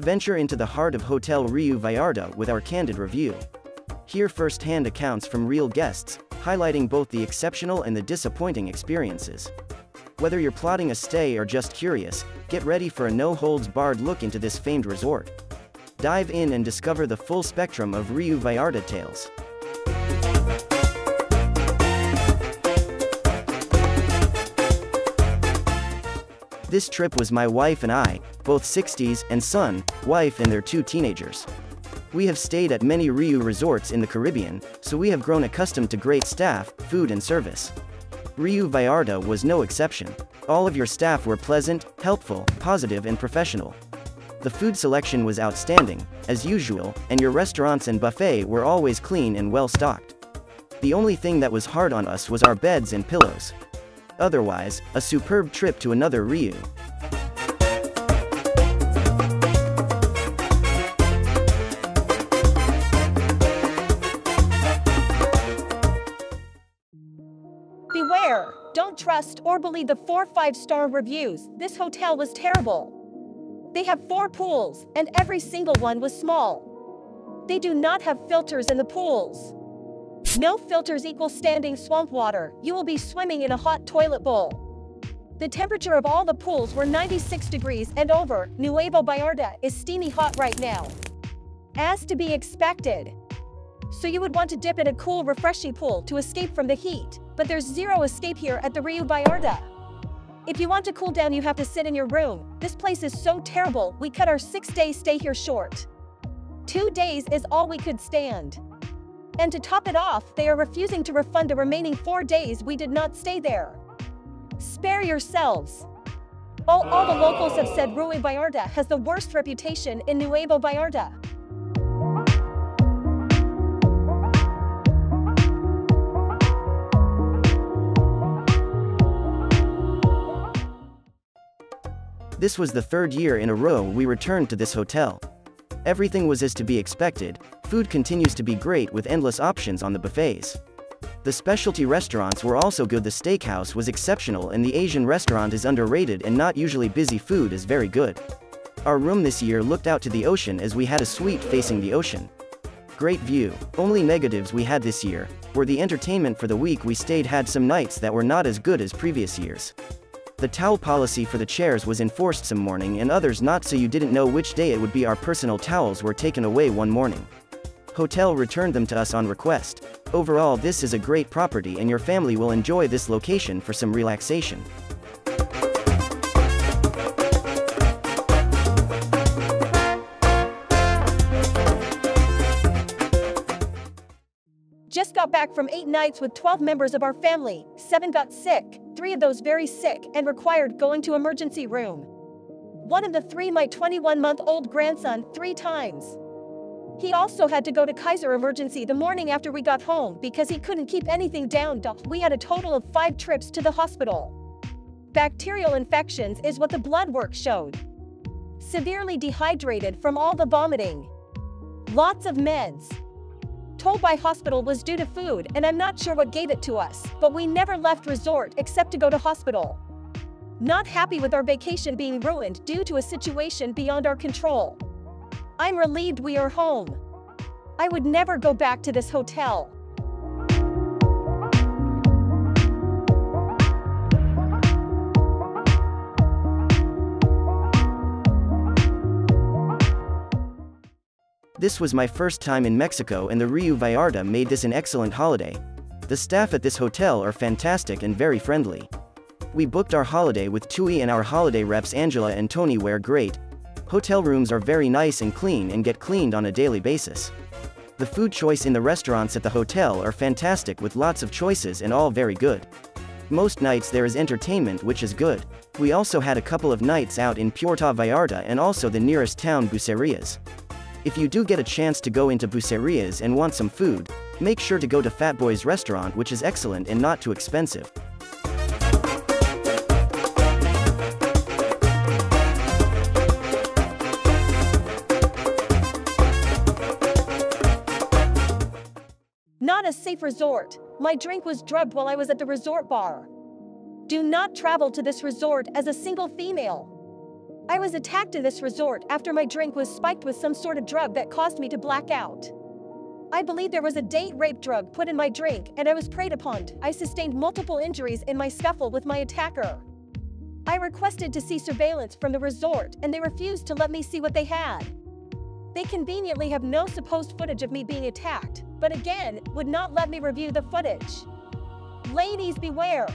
Venture into the heart of Hotel RIU Vallarta with our candid review. Hear first-hand accounts from real guests, highlighting both the exceptional and the disappointing experiences. Whether you're plotting a stay or just curious, get ready for a no-holds-barred look into this famed resort. Dive in and discover the full spectrum of RIU Vallarta tales. This trip was my wife and I, both 60s, and son, wife and their 2 teenagers. We have stayed at many RIU resorts in the Caribbean, so we have grown accustomed to great staff, food and service. RIU Vallarta was no exception. All of your staff were pleasant, helpful, positive and professional. The food selection was outstanding, as usual, and your restaurants and buffet were always clean and well stocked. The only thing that was hard on us was our beds and pillows. Otherwise, a superb trip to another RIU. Beware! Don't trust or believe the 4 5-star reviews. This hotel was terrible. They have 4 pools, and every single one was small. They do not have filters in the pools. No filters equal standing swamp water. You will be swimming in a hot toilet bowl. The temperature of all the pools were 96 degrees and over. Nuevo Vallarta is steamy hot right now. As to be expected. So you would want to dip in a cool, refreshing pool to escape from the heat, but there's zero escape here at the RIU Vallarta. If you want to cool down, you have to sit in your room. This place is so terrible, we cut our 6-day stay here short. 2 days is all we could stand. And to top it off, they are refusing to refund the remaining 4 days we did not stay there. Spare yourselves. All the locals have said RIU Vallarta has the worst reputation in Nuevo Vallarta. This was the 3rd year in a row we returned to this hotel. Everything was as to be expected. Food continues to be great with endless options on the buffets. The specialty restaurants were also good. The steakhouse was exceptional and the Asian restaurant is underrated and not usually busy. Food is very good. Our room this year looked out to the ocean as we had a suite facing the ocean. Great view. Only negatives we had this year were the entertainment for the week we stayed had some nights that were not as good as previous years. The towel policy for the chairs was enforced some morning and others not, so you didn't know which day it would be. Our personal towels were taken away one morning. Hotel returned them to us on request. Overall, this is a great property and your family will enjoy this location for some relaxation. Just got back from 8 nights with 12 members of our family. 7 got sick, 3 of those very sick and required going to emergency room. One of the 3, my 21-month-old grandson, 3 times. He also had to go to Kaiser emergency the morning after we got home because he couldn't keep anything down. We had a total of 5 trips to the hospital. Bacterial infections is what the blood work showed. Severely dehydrated from all the vomiting. Lots of meds. Told by hospital was due to food, and I'm not sure what gave it to us, but we never left resort except to go to hospital. Not happy with our vacation being ruined due to a situation beyond our control. I'm relieved we are home. I would never go back to this hotel. This was my first time in Mexico and the RIU Vallarta made this an excellent holiday. The staff at this hotel are fantastic and very friendly. We booked our holiday with TUI and our holiday reps Angela and Tony were great. Hotel rooms are very nice and clean and get cleaned on a daily basis. The food choice in the restaurants at the hotel are fantastic with lots of choices and all very good. Most nights there is entertainment, which is good. We also had a couple of nights out in Puerto Vallarta and also the nearest town Bucerías. If you do get a chance to go into Bucerías and want some food, make sure to go to Fat Boy's restaurant, which is excellent and not too expensive. Not a safe resort. My drink was drugged while I was at the resort bar. Do not travel to this resort as a single female. I was attacked in this resort after my drink was spiked with some sort of drug that caused me to black out. I believe there was a date rape drug put in my drink and I was preyed upon. I sustained multiple injuries in my scuffle with my attacker. I requested to see surveillance from the resort and they refused to let me see what they had. They conveniently have no supposed footage of me being attacked, but again, would not let me review the footage. Ladies beware!